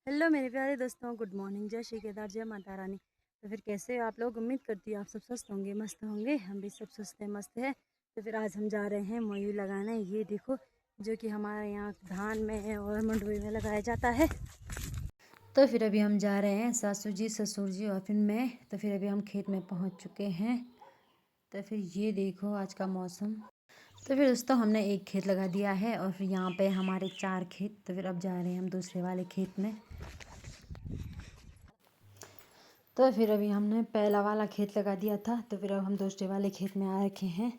Hello मेरे प्यारे दोस्तों, गुड मॉर्निंग। जय श्री केदार, जय माता रानी। तो फिर कैसे हो आप लोग? उम्मीद करती हूँ आप सब स्वस्थ होंगे, मस्त होंगे। हम भी सब स्वस्थ हैं, मस्त है। तो फिर आज हम जा रहे हैं मोई लगाने। ये देखो, जो कि हमारे यहाँ धान में और मंडुई में लगाया जाता है। तो फिर अभी हम जा रहे हैं, सासू जी, ससुर जी और फिर मैं। तो फिर अभी हम खेत में पहुँच चुके हैं। तो फिर ये देखो आज का मौसम। तो फिर दोस्तों हमने एक खेत लगा दिया है और फिर यहाँ पे हमारे 4 खेत। तो फिर अब जा रहे हैं हम दूसरे वाले खेत में। तो फिर अभी हमने पहला वाला खेत लगा दिया था, तो फिर अब हम दूसरे वाले खेत में आ रखे हैं।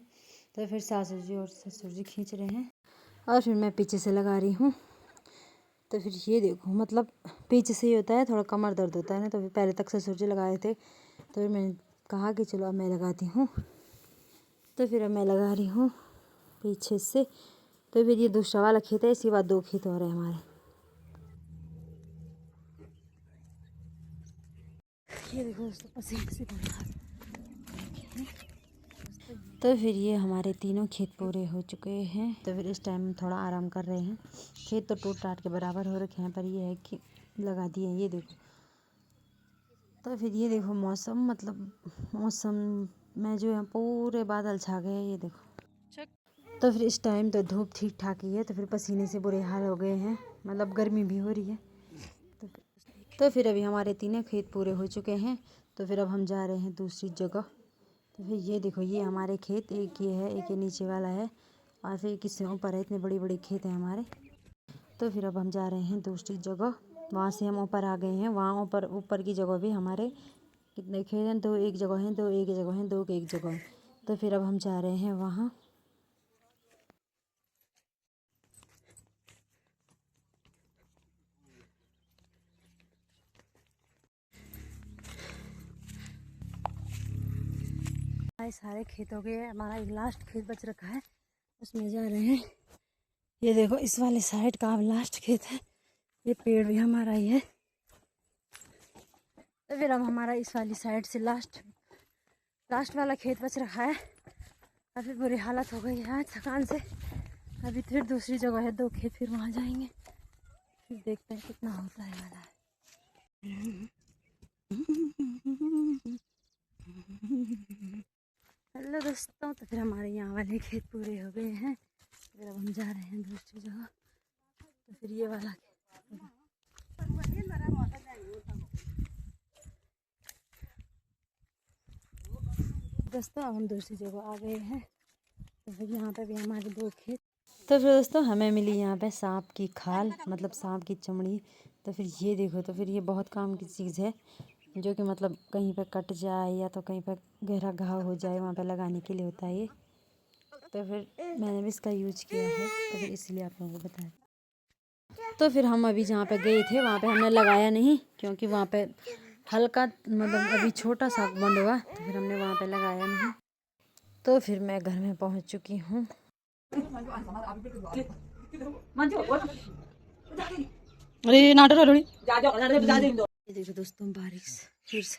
तो फिर सासू जी और ससुर जी खींच रहे हैं और फिर मैं पीछे से लगा रही हूँ। तो फिर ये देखो, मतलब पीछे से ही होता है, थोड़ा कमर दर्द होता है ना। तो फिर पहले तक ससुर जी लगाए थे, तो फिर मैंने कहा कि चलो अब मैं लगाती हूँ। तो फिर अब मैं लगा रही हूँ पीछे से। तो फिर ये दूसरा वाला खेत है, इसके बाद 2 खेत और हैं हमारे। ये देखो दोस्तों, पसीने से तो फिर ये हमारे तीनों खेत पूरे हो चुके हैं। तो फिर इस टाइम थोड़ा आराम कर रहे हैं। खेत तो टूट टाट के बराबर हो रखे हैं, पर ये है कि लगा दिए। ये देखो, तो फिर ये देखो मौसम, मतलब मौसम में जो है पूरे बादल छा गए हैं। ये देखो, तो फिर इस टाइम तो धूप ठीक ठाक ही है। तो फिर पसीने से बुरे हाल हो गए हैं, मतलब गर्मी भी हो रही है। तो फिर अभी हमारे तीनों खेत पूरे हो चुके हैं। तो फिर अब हम जा रहे हैं दूसरी जगह। तो फिर ये देखो, ये हमारे खेत, एक ये है, एक ये नीचे वाला है और फिर किसी ऊपर है। इतने बड़ी बड़ी खेत हैं हमारे। तो फिर अब हम जा रहे हैं दूसरी जगह। वहाँ से हम ऊपर आ गए हैं। वहाँ ऊपर की जगह भी हमारे कितने खेत हैं? 2 एक जगह हैं, 2 एक जगह हैं, 2 एक जगह हैं। तो फिर अब हम जा रहे हैं वहाँ। हमारे सारे खेत हो गए। हमारा एक लास्ट खेत बच रखा है, उसमें जा रहे हैं। ये देखो, इस वाले साइड का लास्ट खेत है। ये पेड़ भी हमारा ही है। तो फिर अब हमारा इस वाली साइड से लास्ट वाला खेत बच रखा है। काफ़ी बुरी हालत हो गई है आज थकान से। अभी फिर दूसरी जगह है, 2 खेत, फिर वहाँ जाएंगे। फिर देखते हैं कितना होता है वाला है। हेलो दोस्तों, तो फिर हमारे यहाँ वाले खेत पूरे हो गए हैं। फिर अब हम जा रहे हैं दूसरी जगह। तो फिर ये वाला दोस्तों, अब हम दूसरी जगह आ गए हैं। तो फिर यहाँ पे भी हमारे 2 खेत। तो फिर दोस्तों हमें मिली यहाँ पे सांप की खाल, मतलब सांप की चमड़ी। तो फिर ये देखो, तो फिर ये बहुत काम की चीज़ है, जो कि मतलब कहीं पे कट जाए या तो कहीं पे गहरा घाव हो जाए, वहाँ पे लगाने के लिए होता है ये। तो फिर मैंने भी इसका यूज किया है, तो फिर इसलिए आप लोगों को बताया। तो फिर हम अभी जहाँ पे गए थे वहाँ पे हमने लगाया नहीं, क्योंकि वहाँ पे हल्का, मतलब अभी छोटा सा बंद हुआ। तो फिर हमने वहाँ पे लगाया नहीं। तो फिर मैं घर में पहुँच चुकी हूँ। अरे नाटक ये देखो दोस्तों, बारिश फिर से।